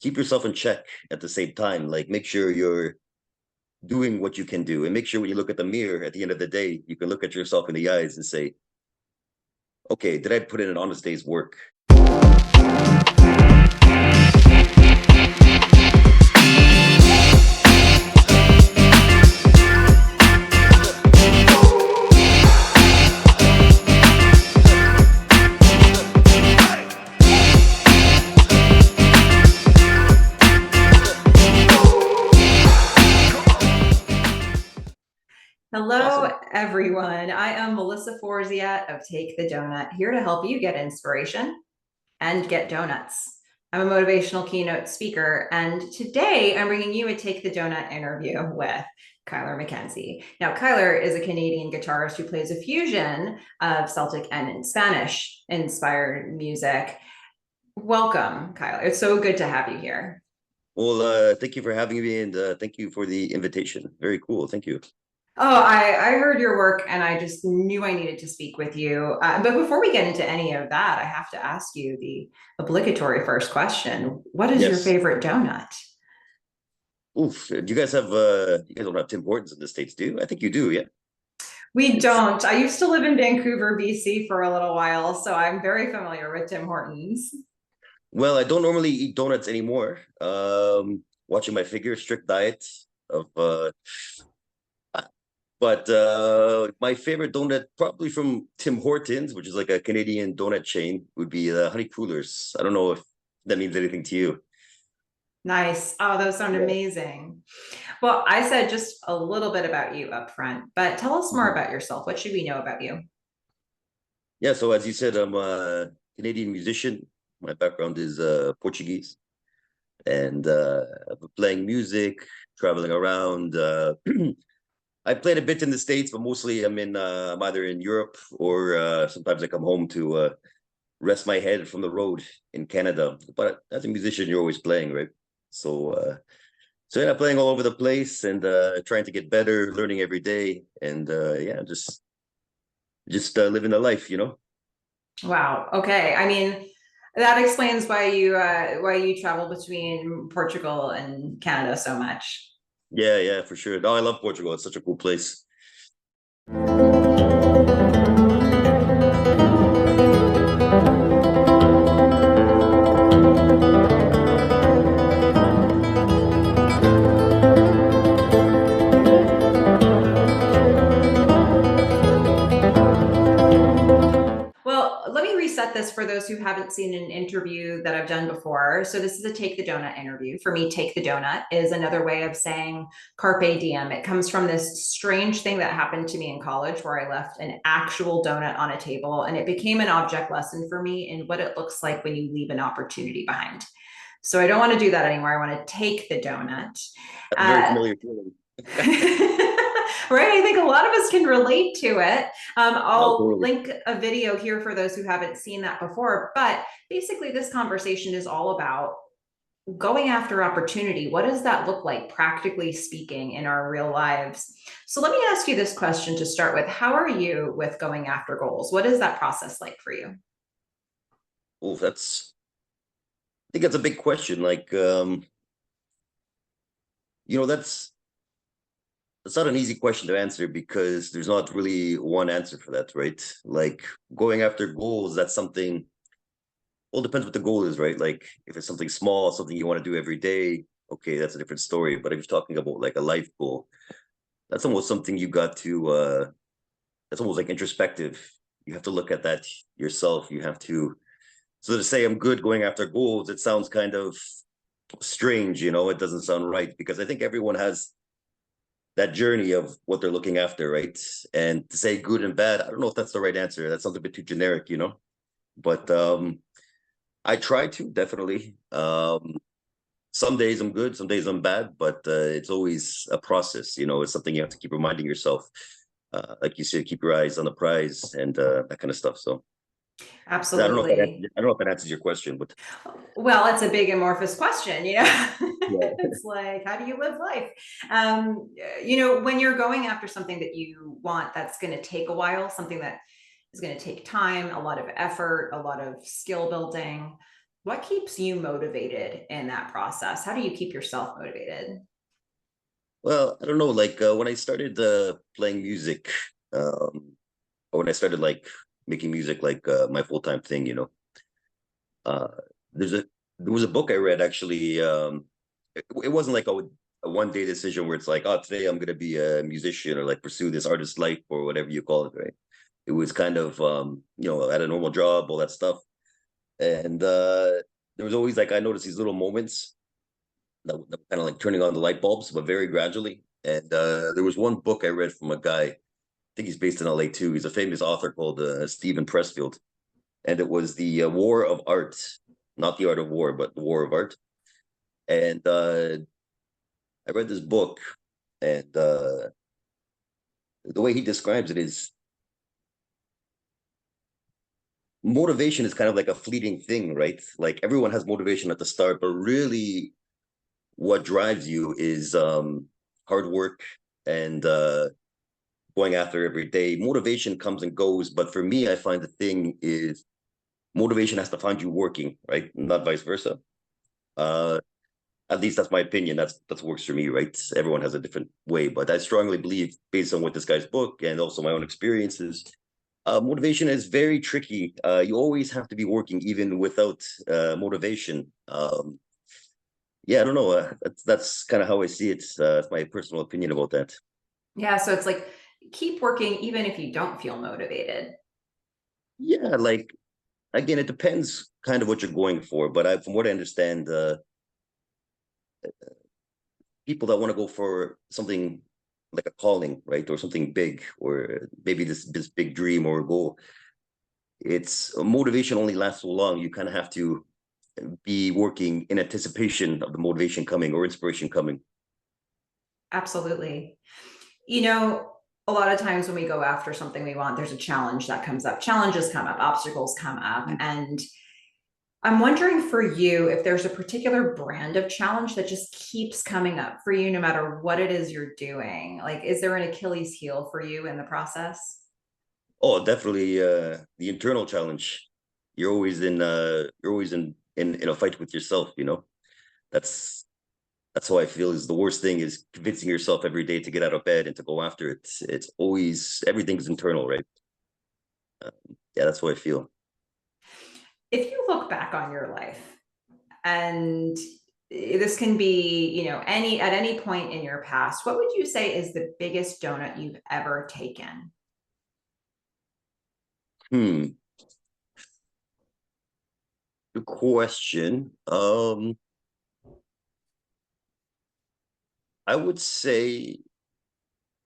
keep yourself in check at the same time. Like make sure you're doing what you can do, and make sure when you look at the mirror at the end of the day, you can look at yourself in the eyes and say, okay, did I put in an honest day's work? Hello, Awesome. everyone. I am Melissa Forziat of Take the Doughnut, here to help you get inspiration and get donuts. I'm a motivational keynote speaker, and today I'm bringing you a Take the Doughnut interview with Mackenzie. Now, Kyler is a Canadian guitarist who plays a fusion of Celtic and Spanish inspired music. Welcome, Kyler. It's so good to have you here. Well, thank you for having me, and thank you for the invitation. Very cool. Thank you. Oh, I heard your work and I just knew I needed to speak with you. But before we get into any of that, I have to ask you the obligatory first question. What is your Yes. favorite donut? Oof. Do you guys have you guys don't have Tim Hortons in the States, do you? I think you do, yeah. We It's don't. I used to live in Vancouver, BC for a little while, so I'm very familiar with Tim Hortons. well, I don't normally eat donuts anymore. Watching my figure, strict diet of but my favorite donut probably from Tim Hortons, which is like a Canadian donut chain, would be the honey crullers. I don't know if that means anything to you. Nice. Oh, those sound Yeah. amazing. Well, I said just a little bit about you up front, but tell us more Mhm. about yourself. What should we know about you? Yeah, so as you said, I'm a Canadian musician. My background is Portuguese, and I've been playing music, traveling around. I played a bit in the States, but mostly I'm either in Europe or sometimes I come home to rest my head from the road in Canada. But as a musician, you're always playing, right? So so yeah, playing all over the place and trying to get better, learning every day, and yeah, just living the life, you know. Wow. Okay. I mean, that explains why you travel between Portugal and Canada so much. Yeah, yeah, for sure. No, I love Portugal. It's such a cool place. Well, let me reset this for those who haven't seen an interview that I've done before. So this is a Take the Doughnut interview. For me, Take the Doughnut is another way of saying carpe diem. It comes from this strange thing that happened to me in college where I left an actual donut on a table, and it became an object lesson for me in what it looks like when you leave an opportunity behind. So I don't want to do that anymore. I want to take the donut. That's a very Uh, familiar feeling. right? I think a lot of us can relate to it. No, I'll totally. link a video here for those who haven't seen that before. But basically, this conversation is all about going after opportunity. What does that look like, practically speaking, in our real lives? So, let me ask you this question to start with. How are you with going after goals? What is that process like for you? Oh, I think that's a big question. Like, you know, that's not an easy question to answer because there's not really one answer for that, right? Like going after goals, that's something, well, depends what the goal is, right? Like if it's something small, something you want to do every day, okay, that's a different story. But if you're talking about like a life goal, that's almost something you got to that's almost like introspective. You have to look at that yourself. You have to, so to say I'm good going after goals, it sounds kind of strange, you know, it doesn't sound right because I think everyone has that journey of what they're looking after, right? And to say good and bad, I don't know if that's the right answer. That sounds a bit too generic, you know. But I try to definitely. Some days I'm good, some days I'm bad, but it's always a process. You know, it's something you have to keep reminding yourself. Like you said, keep your eyes on the prize and that kind of stuff. So Absolutely. I don't know if that answers your question, but Well, it's a big amorphous question, you know. yeah. It's like, how do you live life? When you're going after something that you want, that's going to take a while, something that is going to take time, a lot of effort, a lot of skill building. What keeps you motivated in that process? How do you keep yourself motivated? Well, I don't know, like when I started playing music, or when I started like making music like my full-time thing, uh, there's a there was a book I read actually. It wasn't like a one-day decision where it's like, oh, today I'm gonna be a musician or like pursue this artist life or whatever you call it, right? It was kind of at a normal job, all that stuff. And there was always like I noticed these little moments that were kind of like turning on the light bulbs, but very gradually. And there was one book I read from a guy. I think he's based in LA too. He's a famous author called Stephen Pressfield, and it was the War of Art, not the Art of War, but the War of Art. And I read this book, and the way he describes it is motivation is kind of like a fleeting thing, right? Like everyone has motivation at the start, but really what drives you is hard work and going after every day. Motivation comes and goes, but for me, I find the thing is motivation has to find you working, right? Not vice versa. Uh, at least that's my opinion. That's works for me, right? Everyone has a different way, but I strongly believe, based on what this guy's book and also my own experiences, motivation is very tricky. You always have to be working, even without motivation. Yeah, I don't know. That's kind of how I see it. That's my personal opinion about that. Yeah, so it's like keep working even if you don't feel motivated. Yeah, like again, it depends kind of what you're going for. But from what I understand, people that want to go for something like a calling, right, or something big, or maybe this big dream or goal, it's motivation only lasts so long. You kind of have to be working in anticipation of the motivation coming or inspiration coming. Absolutely. You know, a lot of times when we go after something we want, there's a challenge that comes up. Challenges come up, obstacles come up. And I'm wondering for you if there's a particular brand of challenge that just keeps coming up for you no matter what it is you're doing. Like, is there an Achilles heel for you in the process? Oh, definitely the internal challenge. You're always in a fight with yourself, That's that's how I feel is the worst thing is convincing yourself every day to get out of bed and to go after it. It's always everything's internal, right? Uh, yeah, that's how I feel. If you look back on your life and this can be, any at any point in your past, what would you say is the biggest donut you've ever taken? Hmm. Good question. I would say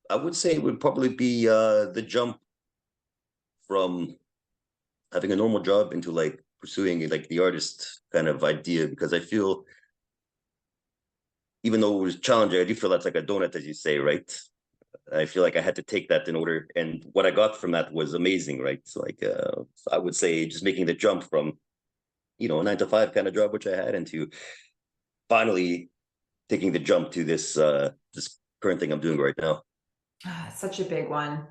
I would say it would probably be the jump from having a normal job into like pursuing like the artist kind of idea because I feel even though it was challenging, I do feel that's like a donut, as you say, right? I feel like I had to take that in order, and what I got from that was amazing, right? So like, I would say just making the jump from a 9 to 5 kind of job which I had into finally taking the jump to this current thing I'm doing right now. Such a big one.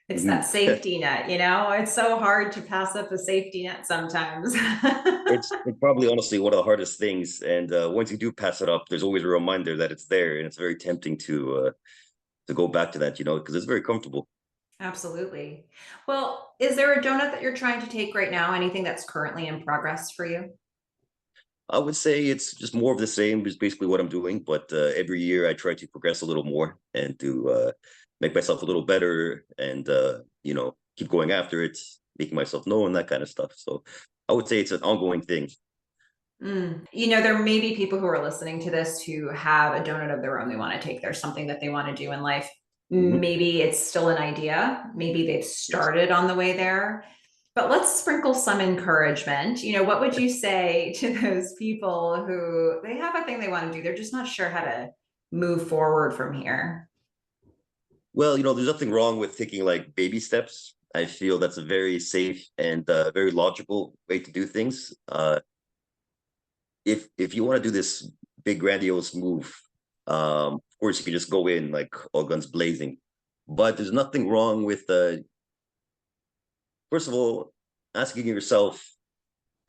It's that Mhm. safety net, it's so hard to pass up a safety net sometimes. It's probably honestly one of the hardest things, and once you do pass it up, there's always a reminder that it's there, and it's very tempting to go back to that, because it's very comfortable. Absolutely. Well, is there a donut that you're trying to take right now? Anything that's currently in progress for you? I would say it's just more of the same, is basically what I'm doing. But every year I try to progress a little more and to make myself a little better and, keep going after it, making myself known, that kind of stuff. So I would say it's an ongoing thing. There may be people who are listening to this who have a donut of their own they want to take. There's something that they want to do in life. Mhm. Maybe it's still an idea. Maybe they've Yes. started on the way there. But let's sprinkle some encouragement. What would you say to those people who they have a thing they want to do? They're just not sure how to move forward from here. Well, there's nothing wrong with taking like baby steps. I feel that's a very safe and very logical way to do things. If you want to do this big grandiose move, of course you can just go in like all guns blazing. But there's nothing wrong with first of all asking yourself,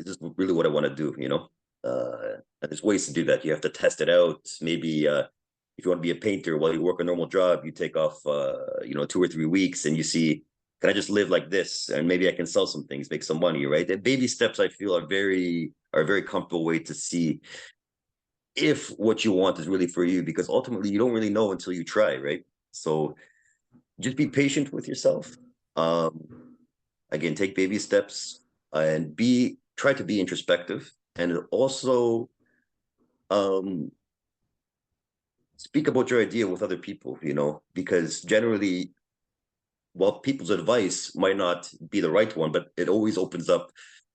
is this really what I want to do? And there's ways to do that. You have to test it out. Maybe if you want to be a painter while you work a normal job, you take off 2 or 3 weeks and you see, can I just live like this? And maybe I can sell some things, make some money, right? And baby steps, I feel, are a very comfortable way to see if what you want is really for you, because ultimately you don't really know until you try, right? So just be patient with yourself. Again, take baby steps and try to be introspective, and also speak about your idea with other people, because generally, while people's advice might not be the right one, but it always opens up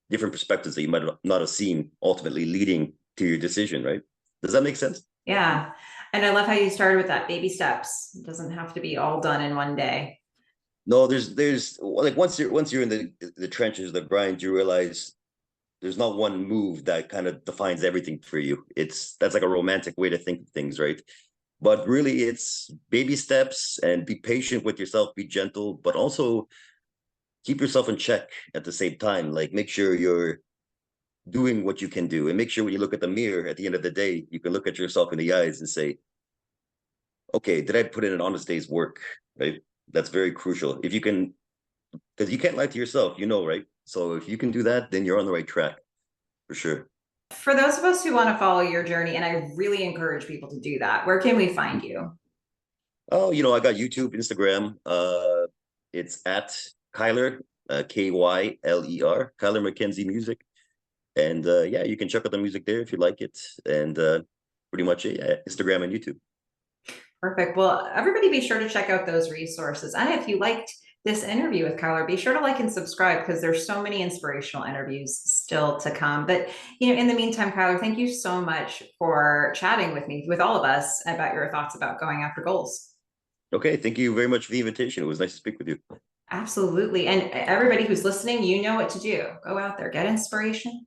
different perspectives that you might not have seen, ultimately leading to your decision, right? Does that make sense? Yeah. And I love how you started with that, baby steps. It doesn't have to be all done in one day. No, there's like once you're in the trenches, the grind, you realize there's not one move that kind of defines everything for you. That's like a romantic way to think of things, right? But really, it's baby steps, and be patient with yourself, be gentle, but also keep yourself in check at the same time. Like, make sure you're doing what you can do, and make sure when you look at the mirror at the end of the day, you can look at yourself in the eyes and say, okay, did I put in an honest day's work, right? That's very crucial. If you can, because you can't lie to yourself, right? So if you can do that, then you're on the right track, for sure. For those of us who want to follow your journey, and I really encourage people to do that, where can we find you? Oh, I got YouTube, Instagram. It's at Kyler, Kyler, Kyler Mackenzie Music. And yeah, you can check out the music there if you like it. And pretty much it, yeah, Instagram and YouTube. Perfect. Well, everybody be sure to check out those resources. And if you liked this interview with Kyler, be sure to like and subscribe, because there's so many inspirational interviews still to come. But, in the meantime, Kyler, thank you so much for chatting with me, with all of us, about your thoughts about going after goals. Okay, thank you very much for the invitation. It was nice to speak with you. Absolutely. And everybody who's listening, you know what to do. Go out there, get inspiration,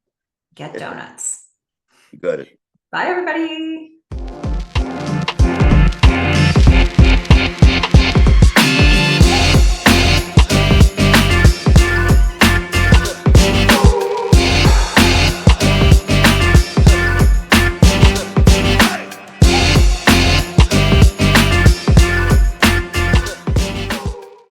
get donuts. You got it. Bye, everybody.